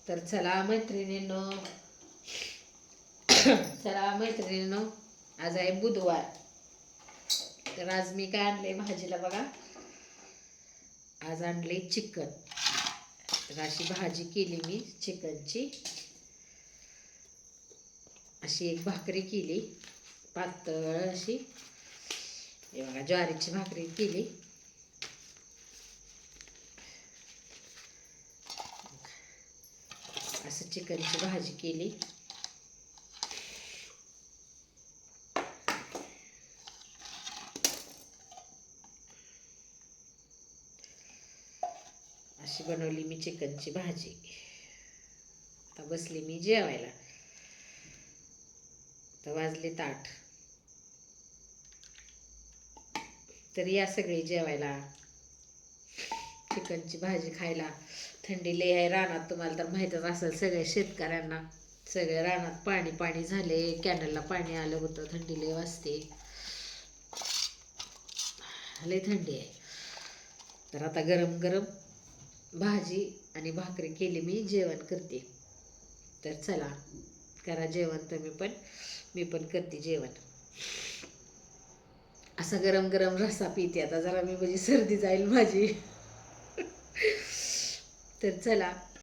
तर चला मैत्रिणींनो, आज आहे बुधवार. तर आज मी काय आणले भाजीला बघा. आज आणले चिकन. तर अशी भाजी केली मी चिकनची. अशी एक भाकरी केली पातळ अशी. हे बघा ज्वारीची भाकरी केली. असं चिकनची भाजी केली. अशी बनवली मी चिकनची भाजी. आता बसली मी जेवायला. तर वाजले 8. तर या सगळे जेवायला, चिकनची भाजी खायला. थंडी लय आहे रानात, तुम्हाला तर माहीतच असेल सगळ्या शेतकऱ्यांना. सगळ्या रानात पाणी पाणी झाले. कॅनलला पाणी आलं होतं. थंडी लय वाजते, लय थंडी आहे. तर आता गरम गरम भाजी आणि भाकरी केली मी, जेवण करते. तर चला करा जेवण तुम्ही पण, मी पण करते जेवण. असा गरम गरम रस्सा पिते आता जरा मी, म्हणजे सर्दी जाईल माझी. तर चला